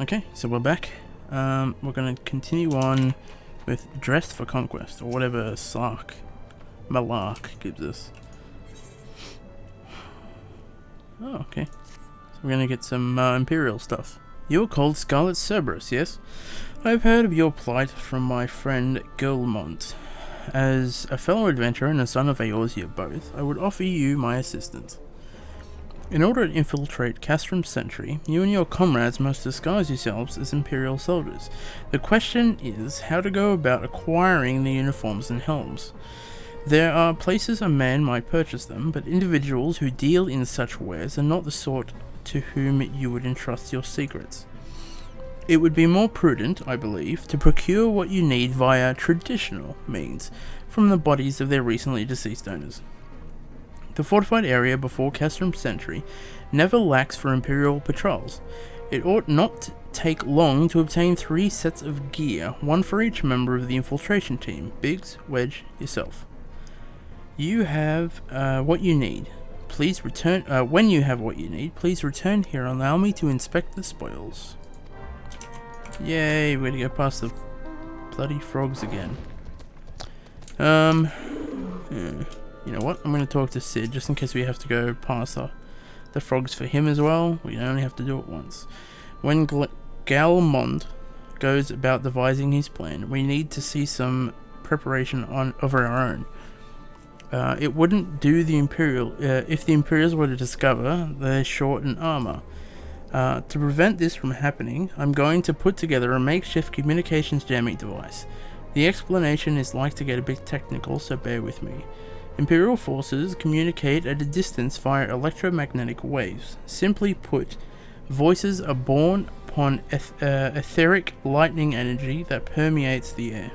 Okay, so we're back. We're going to continue on with Dressed for Conquest, or whatever Malark gives us. Oh, okay. So we're going to get some Imperial stuff. You're called Scarlett Cerberus, yes? I've heard of your plight from my friend Gilmont. As a fellow adventurer and a son of Eorzea both, I would offer you my assistance. In order to infiltrate Castrum Centri, you and your comrades must disguise yourselves as Imperial soldiers. The question is how to go about acquiring the uniforms and helms. There are places a man might purchase them, but individuals who deal in such wares are not the sort to whom you would entrust your secrets. It would be more prudent, I believe, to procure what you need via traditional means from the bodies of their recently deceased owners. The fortified area before Castrum Centri never lacks for Imperial patrols. It ought not to take long to obtain 3 sets of gear, one for each member of the infiltration team. Biggs, Wedge, yourself. You have what you need. Please return. When you have what you need, please return here and allow me to inspect the spoils. Yay! We're gonna go past the bloody frogs again. Yeah. You know what? I'm going to talk to Sid just in case we have to go past the frogs for him as well. We only have to do it once. When Galmond goes about devising his plan, we need to see some preparation of our own. It wouldn't do the Imperial if the Imperials were to discover they're short in armor. To prevent this from happening, I'm going to put together a makeshift communications jamming device. The explanation is like to get a bit technical, so bear with me. Imperial forces communicate at a distance via electromagnetic waves. Simply put, voices are born upon etheric lightning energy that permeates the air.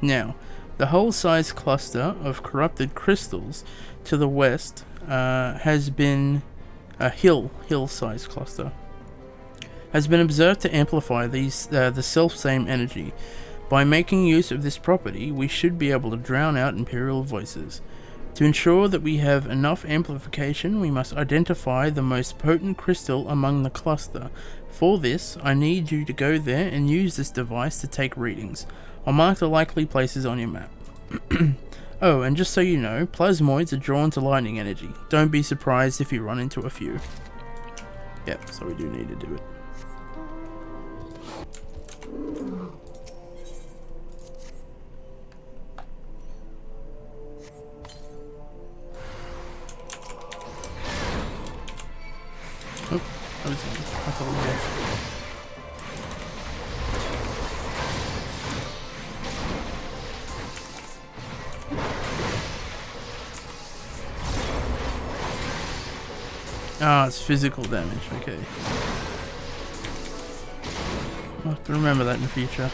Now, the hull-sized cluster of corrupted crystals to the west has been a hill-sized cluster has been observed to amplify the self-same energy. By making use of this property, we should be able to drown out Imperial voices. To ensure that we have enough amplification, we must identify the most potent crystal among the cluster. For this, I need you to go there and use this device to take readings. I'll mark the likely places on your map. Oh, and just so you know, plasmoids are drawn to lightning energy. Don't be surprised if you run into a few. Yep, so we do need to do it. Oh, I thought we were it's physical damage, okay. I'll have to remember that in the future.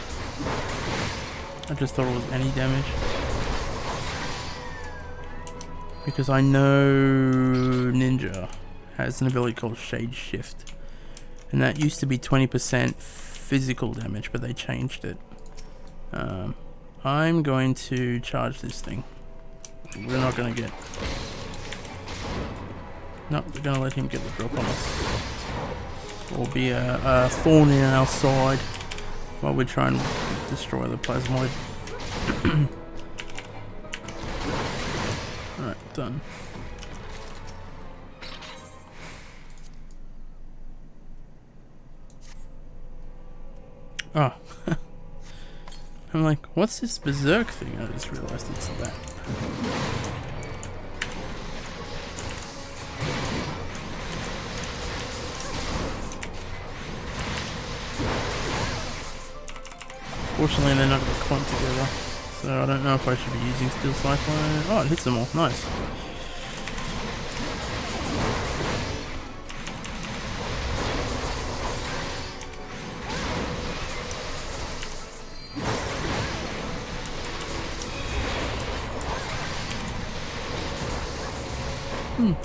I just thought it was any damage. Because I know Ninja has an ability called Shade Shift, and that used to be 20% physical damage, but they changed it. I'm going to charge this thing. We're not going to get... No, we're going to let him get the drop on us. Or be a thorn in our side while we try and destroy the plasmoid. Alright, done. Oh. I'm like, what's this berserk thing? I just realized it's that. Fortunately, they're not going to clump together, so I don't know if I should be using Steel Cyclone. Oh, it hits them all. Nice.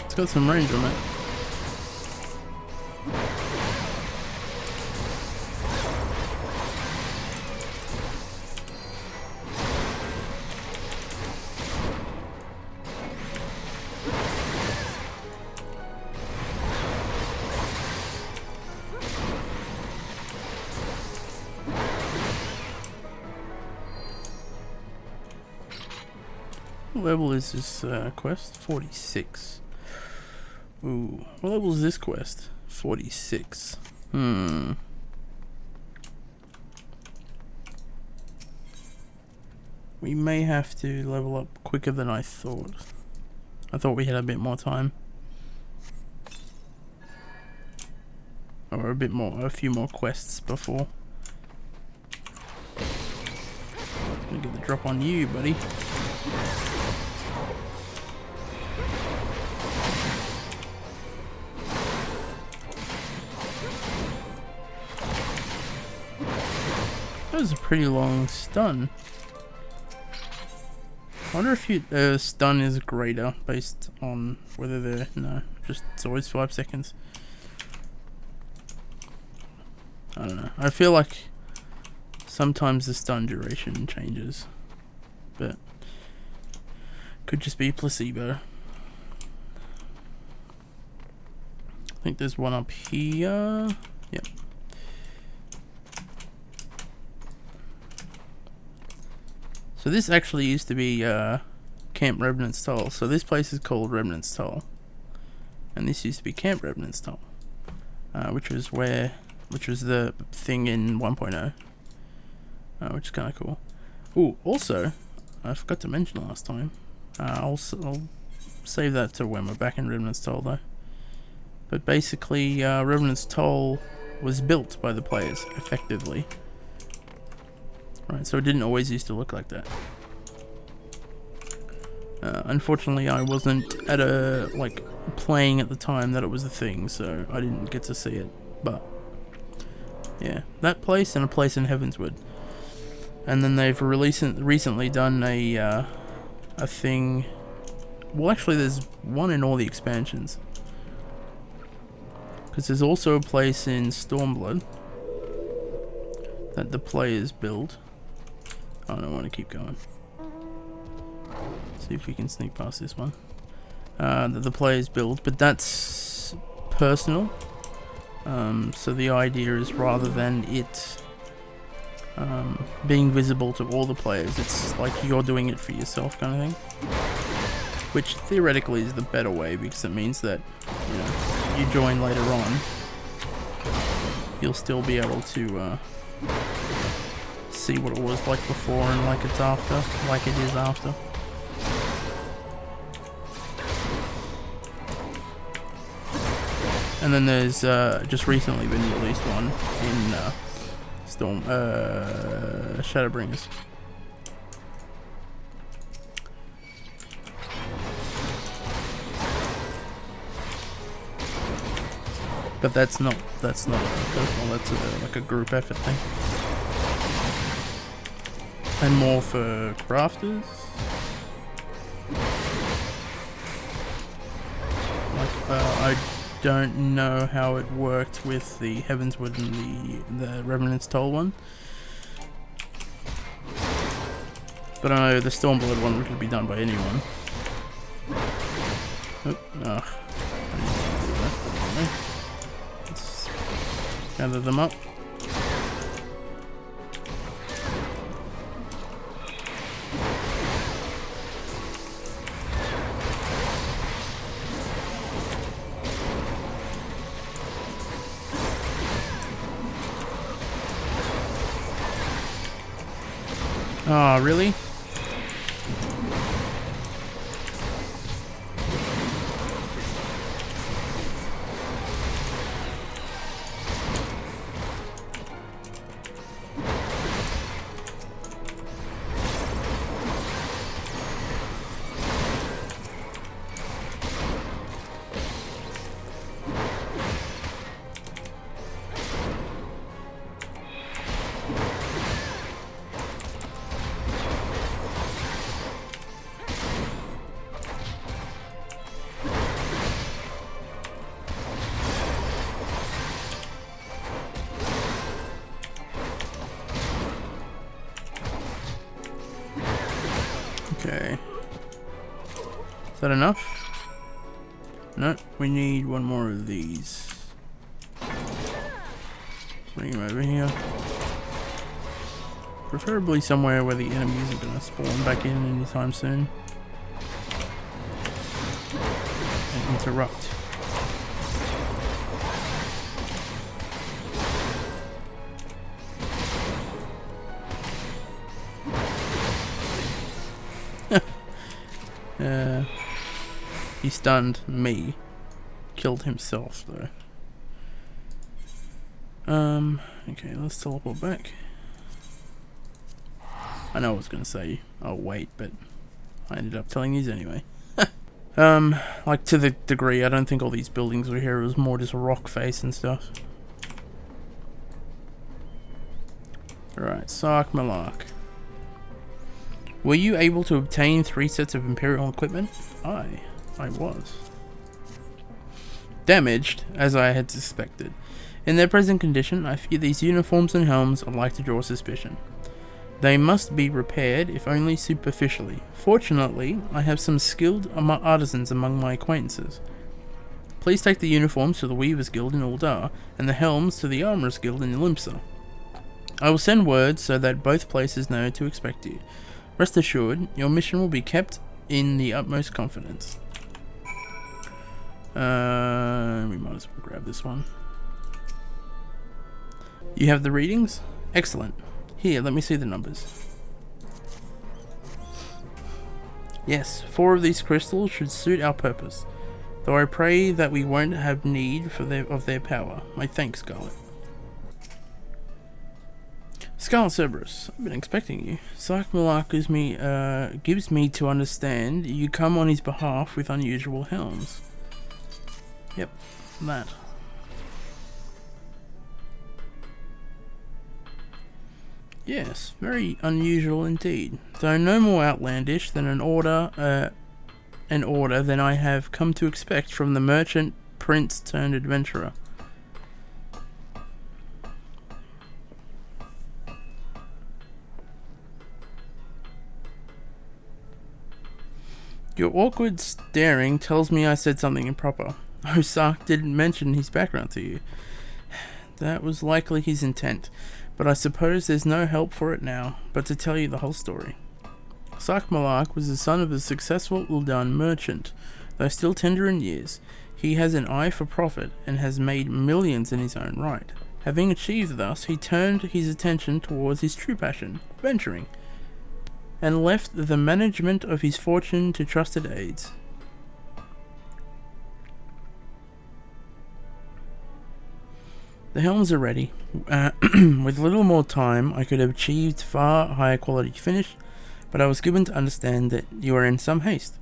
It's got some range on it. What level is this quest? 46. Ooh, what level is this quest? 46. We may have to level up quicker than I thought. I thought we had a bit more time. Or a few more quests before. Gonna get the drop on you, buddy. That was a pretty long stun. I wonder if stun is greater based on whether they're... No, just it's always 5 seconds. I don't know. I feel like sometimes the stun duration changes, but could just be placebo. I think there's one up here. Yep. So this actually used to be Camp Revenant's Toll. So this place is called Revenant's Toll, and this used to be Camp Revenant's Toll, which was the thing in 1.0, which is kind of cool. Ooh, also, I forgot to mention last time. I'll save that to when we're back in Revenant's Toll though. But basically, Revenant's Toll was built by the players effectively. Right, so it didn't always used to look like that. Unfortunately, I wasn't at playing at the time that it was a thing, so I didn't get to see it. But yeah, that place and a place in Heavensward, and then they've recently done a thing. Well, actually, there's one in all the expansions, because there's also a place in Stormblood that the players build. I don't want to keep going. See if we can sneak past this one. That the players build, but that's personal. So the idea is, rather than it being visible to all the players, it's like you're doing it for yourself kind of thing. Which theoretically is the better way, because it means that, you know, you join later on, you'll still be able to see what it was like before and like it is after. And then there's just recently been released one in Shadowbringers. But that's not a personal, that's like a group effort thing. And more for crafters. I don't know how it worked with the Heavensward and the Revenant's Toll one. But I know the Stormblood one could be done by anyone. Ugh. Let's gather them up. Oh, really? Okay. Is that enough? No, we need one more of these. Bring him over here. Preferably somewhere where the enemies are going to spawn back in anytime soon. interrupt. He stunned me. Killed himself though. Okay, let's teleport back. I know I was gonna say I'll wait, but I ended up telling these anyway. Like to the degree, I don't think all these buildings were here, it was more just a rock face and stuff. Alright, Sark Malark. Were you able to obtain 3 sets of Imperial equipment? I was. Damaged, as I had suspected. In their present condition, I fear these uniforms and helms are like to draw suspicion. They must be repaired, if only superficially. Fortunately, I have some skilled artisans among my acquaintances. Please take the uniforms to the Weavers Guild in Uldar, and the helms to the Armourers Guild in Limsa. I will send word so that both places know to expect you. Rest assured, your mission will be kept in the utmost confidence. We might as well grab this one. You have the readings? Excellent. Here, let me see the numbers. Yes, 4 of these crystals should suit our purpose, though I pray that we won't have need of their power. My thanks, Scarlett. Scarlett Cerberus, I've been expecting you. Sark Malark gives me to understand you come on his behalf with unusual helms. Yep, that. Yes, very unusual indeed, though no more outlandish than an order than I have come to expect from the merchant prince turned adventurer. Your awkward staring tells me I said something improper. Oh, Sark didn't mention his background to you. That was likely his intent, but I suppose there's no help for it now, but to tell you the whole story. Sark Malark was the son of a successful Uldan merchant. Though still tender in years, he has an eye for profit and has made millions in his own right. Having achieved thus, he turned his attention towards his true passion, venturing, and left the management of his fortune to trusted aides. The helms are ready. With little more time, I could have achieved far higher quality finish, but I was given to understand that you are in some haste.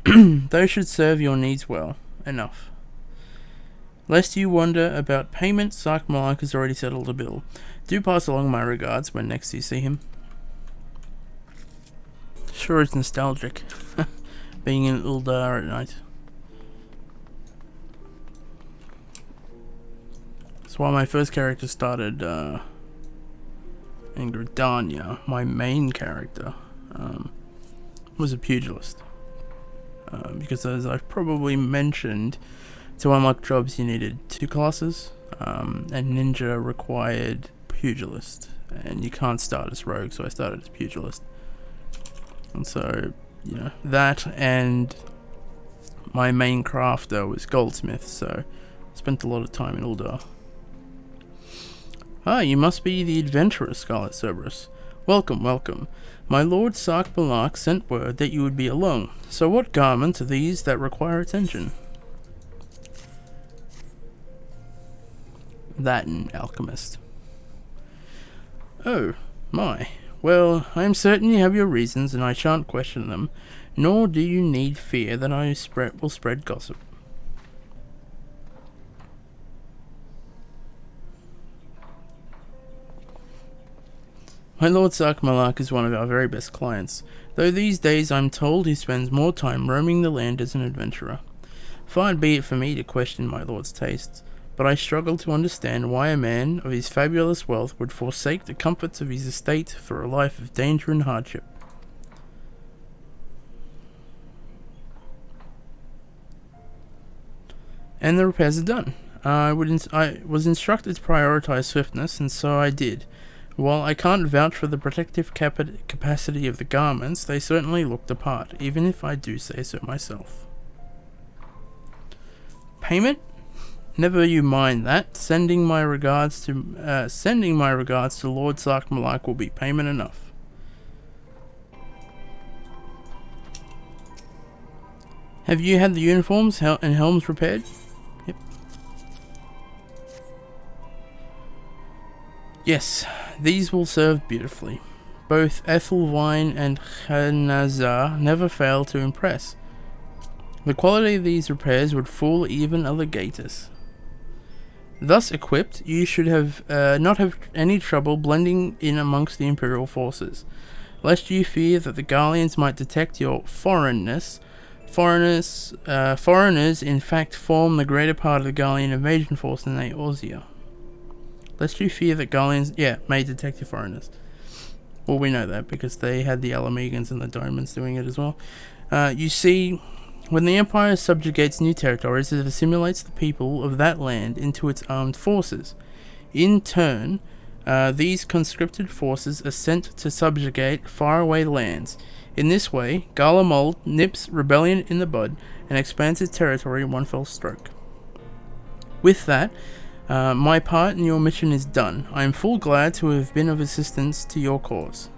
Those should serve your needs well. Enough. Lest you wonder about payment, Sark Malark has already settled the bill. Do pass along my regards when next you see him. Sure is nostalgic, being in Uldar at night. That's why my first character started in Gridania. My main character was a pugilist. Because as I've probably mentioned, to unlock jobs you needed 2 classes, and ninja required pugilist. And you can't start as rogue, so I started as pugilist. And so, you know, that and my main crafter was goldsmith, so I spent a lot of time in Uldar. Ah, you must be the adventurer, Scarlett Cerberus. Welcome, welcome. My lord Sark Malark sent word that you would be alone, so what garments are these that require attention? That an alchemist. Oh, my. Well, I am certain you have your reasons, and I shan't question them, nor do you need fear that I will spread gossip. My lord Sark Malark is one of our very best clients, though these days I'm told he spends more time roaming the land as an adventurer. Far be it for me to question my lord's tastes, but I struggle to understand why a man of his fabulous wealth would forsake the comforts of his estate for a life of danger and hardship. And the repairs are done. I was instructed to prioritize swiftness, and so I did. While I can't vouch for the protective capacity of the garments, they certainly looked the part, even if I do say so myself. Payment? Never you mind that. Sending my regards to Lord Sarkmalak will be payment enough. Have you had the uniforms and helms repaired? Yep. Yes, these will serve beautifully. Both Ethelwine and Khanazar never fail to impress. The quality of these repairs would fool even other gators. Thus equipped, you should have not have any trouble blending in amongst the Imperial forces, lest you fear that the Garleans might detect your foreignness. Foreigners in fact form the greater part of the Garlean invasion force in Eorzea. Lest you fear that Garleans, may detect your foreigners. Well, we know that because they had the Alamegans and the Domans doing it as well. You see, when the Empire subjugates new territories, it assimilates the people of that land into its armed forces. In turn, these conscripted forces are sent to subjugate faraway lands. In this way, Garlemald nips rebellion in the bud and expands its territory in one fell stroke. With that, my part in your mission is done. I am full glad to have been of assistance to your cause.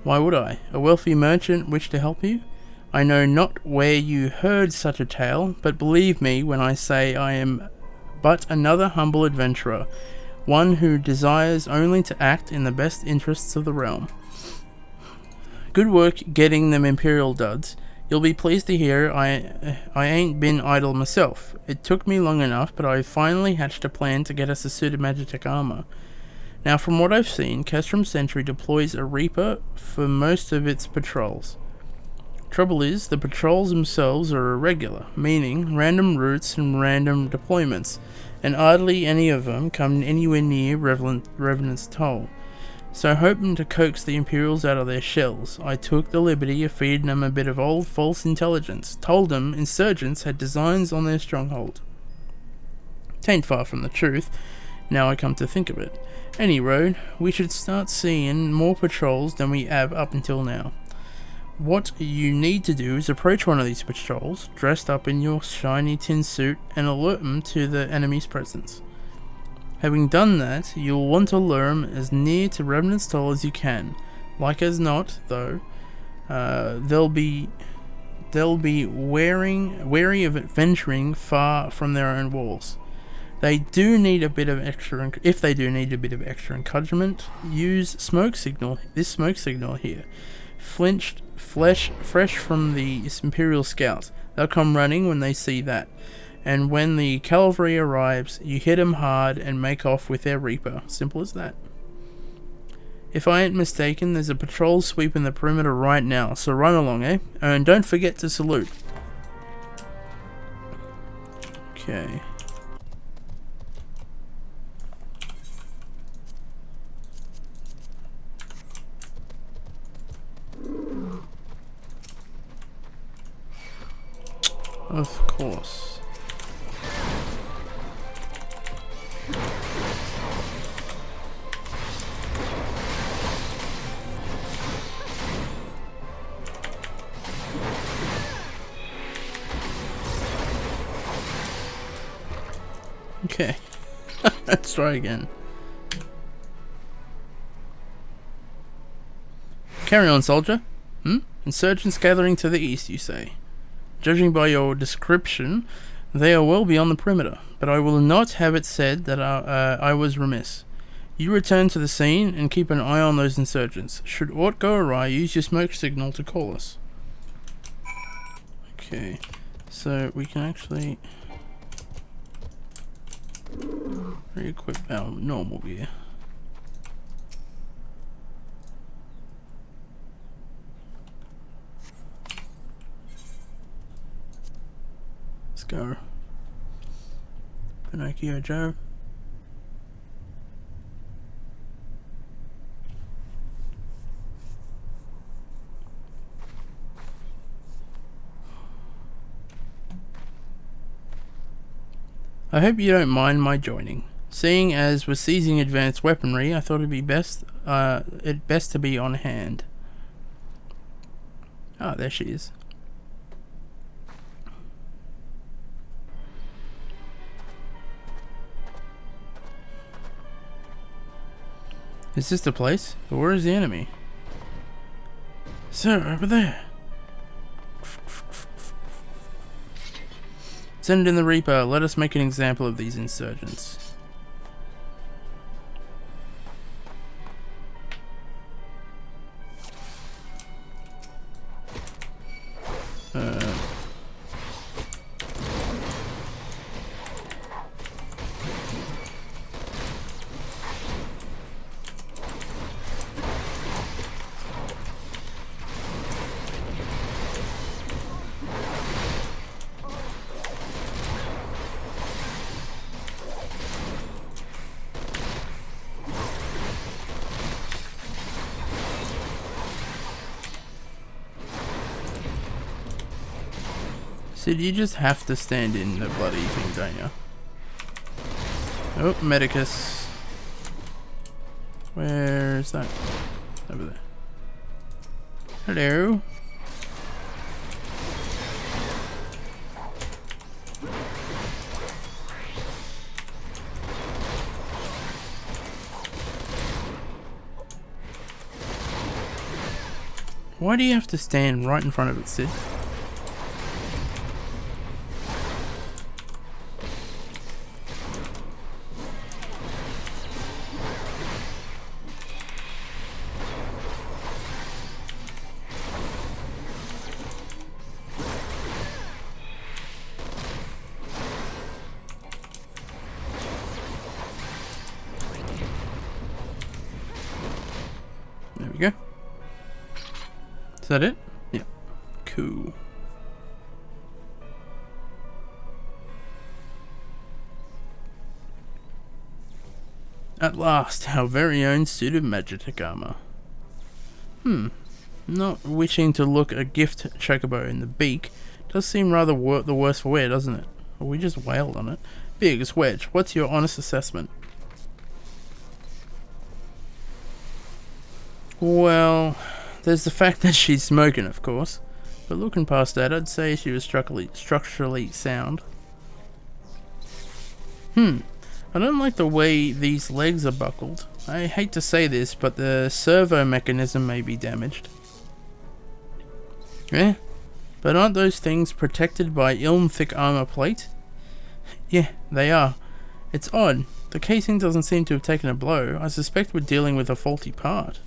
Why would I? A wealthy merchant wish to help you? I know not where you heard such a tale, but believe me when I say I am but another humble adventurer, one who desires only to act in the best interests of the realm. Good work getting them Imperial duds. You'll be pleased to hear I ain't been idle myself. It took me long enough, but I finally hatched a plan to get us a suit of Magitech armor. Now, from what I've seen, Castrum Centri deploys a Reaper for most of its patrols. Trouble is, the patrols themselves are irregular, meaning random routes and random deployments, and hardly any of them come anywhere near Revenant's Toll. So hoping to coax the Imperials out of their shells, I took the liberty of feeding them a bit of old false intelligence, told them insurgents had designs on their stronghold. Tain't far from the truth, now I come to think of it. Any road, we should start seeing more patrols than we have up until now. What you need to do is approach one of these patrols, dressed up in your shiny tin suit, and alert them to the enemy's presence. Having done that, you'll want to lure them as near to Revenant's Toll as you can. Like as not, though, they'll be wary of venturing far from their own walls. If they do need a bit of extra encouragement, use smoke signal. This smoke signal here, fresh from the Imperial Scouts. They'll come running when they see that. And when the cavalry arrives, you hit them hard and make off with their Reaper. Simple as that. If I ain't mistaken, there's a patrol sweeping the perimeter right now, so run along, eh? And don't forget to salute. Okay. Of course. Okay. Let's try again. Carry on, soldier. Insurgents gathering to the east, you say? Judging by your description, they are well beyond the perimeter, but I will not have it said that I was remiss. You return to the scene and keep an eye on those insurgents. Should aught go awry, use your smoke signal to call us. Okay, so we can actually re-equip our normal gear. Let's go. Pinocchio Joe. I hope you don't mind my joining. Seeing as we're seizing advanced weaponry, I thought it'd be best to be on hand. Ah, there she is. Is this the place? But where is the enemy? Sir, over there. Send in the Reaper. Let us make an example of these insurgents. Sid, you just have to stand in the bloody thing, don't you? Oh, Medicus. Where's that? Over there. Hello. Why do you have to stand right in front of it, Sid? There we go. Is that it? Yeah. Cool. At last, our very own suit of magic armor. Not wishing to look a gift chocobo in the beak does seem rather the worse for wear, doesn't it? Or we just wailed on it. Biggs, Wedge, what's your honest assessment? Well, there's the fact that she's smoking, of course. But looking past that, I'd say she was structurally sound. I don't like the way these legs are buckled. I hate to say this, but the servo mechanism may be damaged. Yeah, but aren't those things protected by thick armor plate? Yeah, they are. It's odd. The casing doesn't seem to have taken a blow. I suspect we're dealing with a faulty part.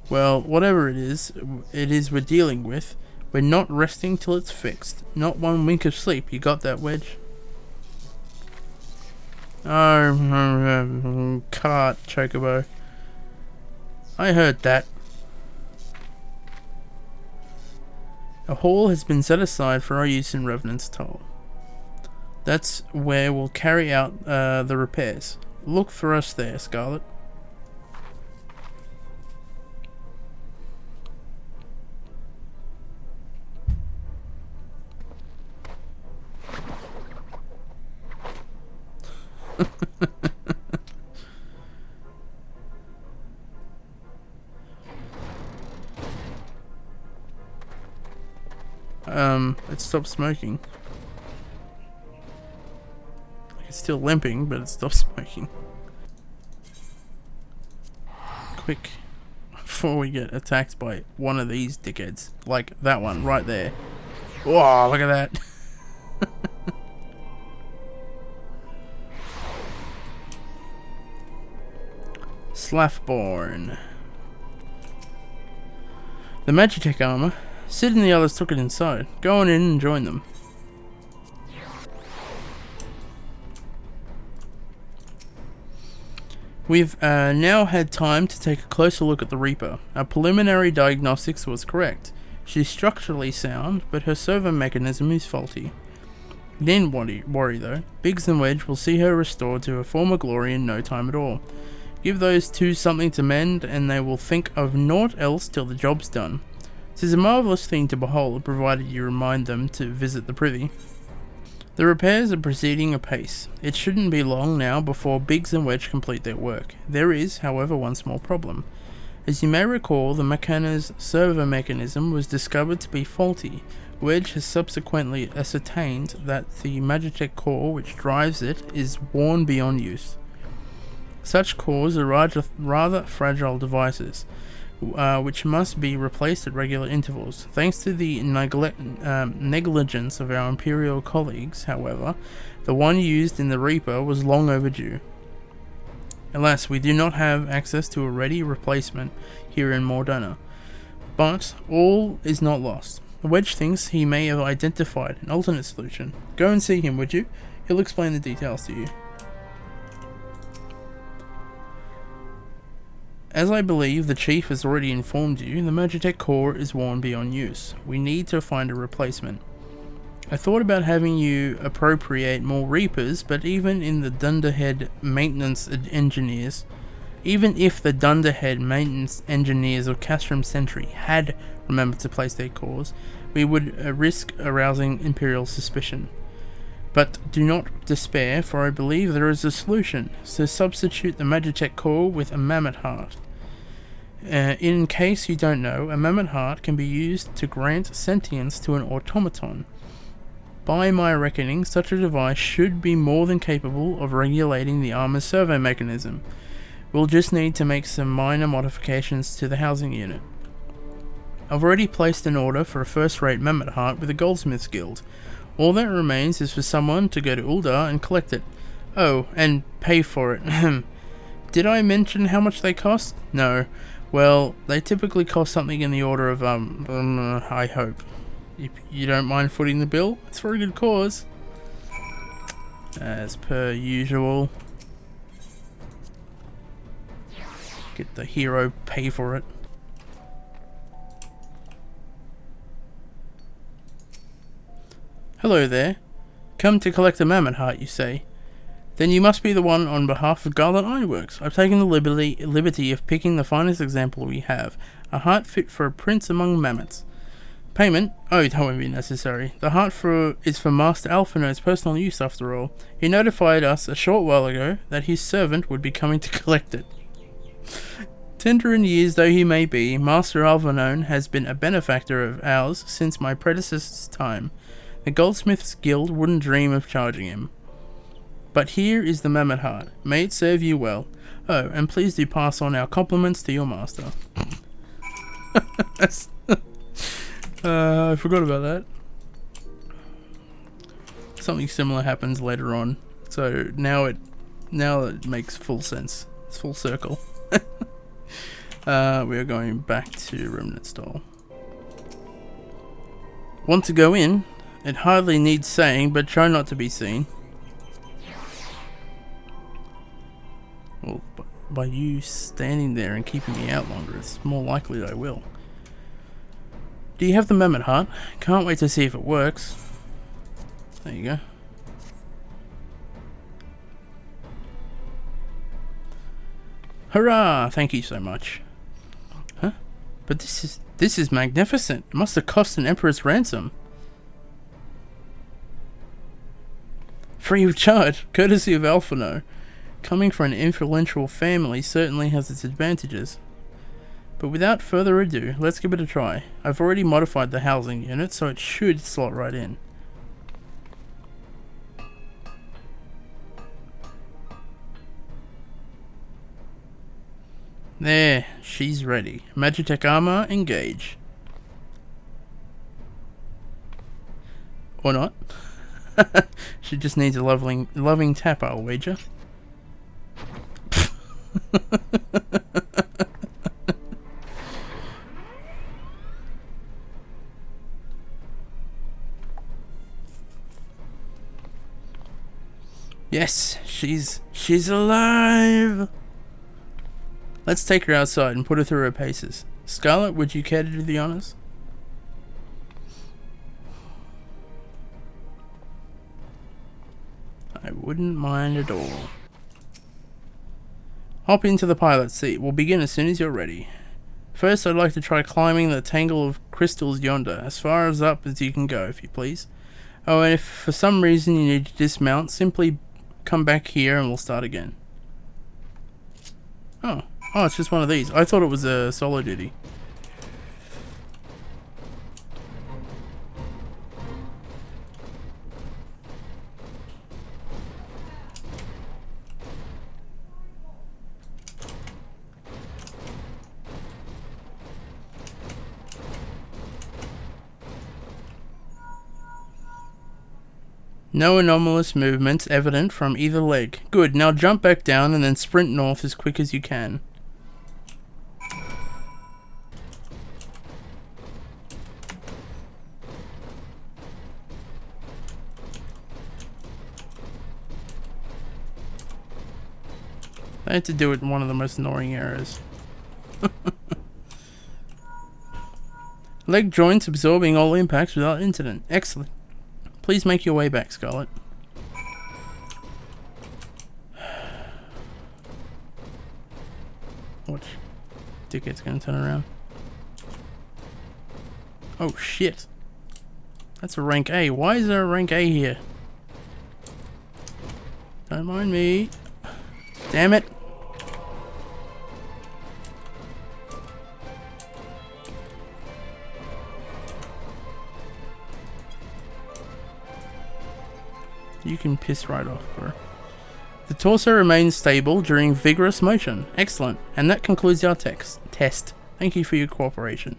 Well, whatever it is we're dealing with. We're not resting till it's fixed. Not one wink of sleep. You got that, Wedge? Oh, cart, chocobo. I heard that. A hall has been set aside for our use in Revenant's Toll. That's where we'll carry out the repairs. Look for us there, Scarlett. It stopped smoking. It's still limping, but it stopped smoking. Quick, before we get attacked by one of these dickheads, like that one right there. Whoa, look at that. Slaffborn. The Magitech armor. Sid and the others took it inside. Go on in and join them. We've now had time to take a closer look at the Reaper. Our preliminary diagnostics was correct. She's structurally sound, but her servo mechanism is faulty. Needn't worry though. Biggs and Wedge will see her restored to her former glory in no time at all. Give those two something to mend, and they will think of naught else till the job's done. 'Tis a marvellous thing to behold, provided you remind them to visit the privy. The repairs are proceeding apace. It shouldn't be long now before Biggs and Wedge complete their work. There is, however, one small problem. As you may recall, the Mechana's servo mechanism was discovered to be faulty. Wedge has subsequently ascertained that the Magitech core which drives it is worn beyond use. Such cores are rather fragile devices, which must be replaced at regular intervals. Thanks to the negligence of our Imperial colleagues, however, the one used in the Reaper was long overdue. Alas, we do not have access to a ready replacement here in Mordona. But all is not lost. Wedge thinks he may have identified an alternate solution. Go and see him, would you? He'll explain the details to you. As I believe the Chief has already informed you, the Magitech core is worn beyond use. We need to find a replacement. I thought about having you appropriate more Reapers, but even if the Dunderhead maintenance engineers of Castrum Centri had remembered to place their cores, we would risk arousing Imperial suspicion. But do not despair, for I believe there is a solution. So substitute the Magitech core with a Mammet heart. In case you don't know, a Mammet heart can be used to grant sentience to an automaton. By my reckoning, such a device should be more than capable of regulating the armor's servo mechanism. We'll just need to make some minor modifications to the housing unit. I've already placed an order for a first-rate Mammet heart with the Goldsmiths Guild. All that remains is for someone to go to Uldar and collect it. Oh, and pay for it. Did I mention how much they cost? No. Well, they typically cost something in the order of, I hope. If you don't mind footing the bill, it's for a good cause. As per usual. Get the hero pay for it. Hello there. Come to collect a Mammet heart, you say? Then you must be the one on behalf of Scarlett Ironworks. I've taken the liberty of picking the finest example we have. A heart fit for a prince among Mammets. Payment? Oh, that won't be necessary. The heart is for Master Alphino's personal use after all. He notified us a short while ago that his servant would be coming to collect it. Tender in years though he may be, Master Alphino has been a benefactor of ours since my predecessor's time. The Goldsmiths Guild wouldn't dream of charging him. But here is the Mammet heart. May it serve you well. Oh, and please do pass on our compliments to your master. I forgot about that. Something similar happens later on. So now it makes full sense. It's full circle. We are going back to Remnant Stall. Want to go in? It hardly needs saying, but try not to be seen. Well, by you standing there and keeping me out longer, it's more likely that I will. Do you have the Mammet heart? Can't wait to see if it works. There you go. Hurrah! Thank you so much. Huh? But this is magnificent. It must have cost an emperor's ransom. Free of charge, courtesy of Alphino. Coming from an influential family certainly has its advantages. But without further ado, let's give it a try. I've already modified the housing unit, so it should slot right in. There, she's ready. Magitech armor, engage. Or not. She just needs a loving tap, I'll wager. Yes, she's alive. Let's take her outside and put her through her paces. Scarlett, would you care to do the honors? I wouldn't mind at all. Hop into the pilot seat. We'll begin as soon as you're ready. First, I'd like to try climbing the tangle of crystals yonder, as far up as you can go, if you please. Oh, and if for some reason you need to dismount, simply come back here and we'll start again. Oh, it's just one of these. I thought it was a solo duty. No anomalous movements evident from either leg. Good, now jump back down and then sprint north as quick as you can. I had to do it in one of the most annoying areas. Leg joints absorbing all impacts without incident. Excellent. Please make your way back, Scarlett. Watch. Dickhead's gonna turn around. Oh shit. That's a rank A. Why is there a rank A here? Don't mind me. Damn it. You can piss right off, bro. The torso remains stable during vigorous motion. Excellent. And that concludes our test. Thank you for your cooperation.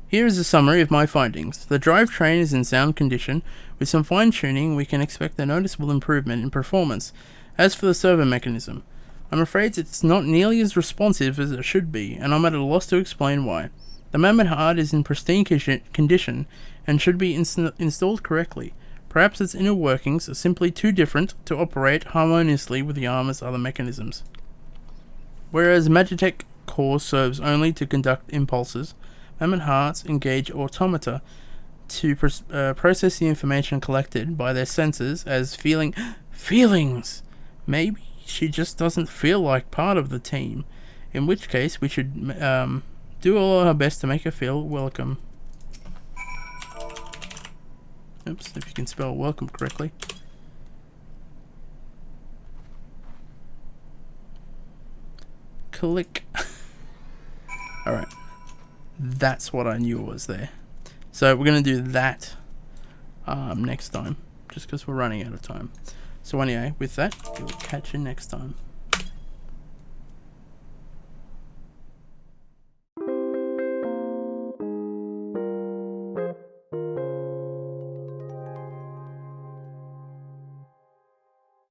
Here is a summary of my findings. The drivetrain is in sound condition. With some fine-tuning, we can expect a noticeable improvement in performance. As for the servo mechanism, I'm afraid it's not nearly as responsive as it should be, and I'm at a loss to explain why. The Mammet heart is in pristine condition and should be installed correctly. Perhaps its inner workings are simply too different to operate harmoniously with the armor's other mechanisms. Whereas Magitech core serves only to conduct impulses, Mammet hearts engage automata to process the information collected by their senses as feelings. Maybe she just doesn't feel like part of the team, in which case we should do all our best to make her feel welcome. Oops, if you can spell welcome correctly. Click. Alright. That's what I knew was there. So we're going to do that next time. Just because we're running out of time. So anyway, with that, we'll catch you next time.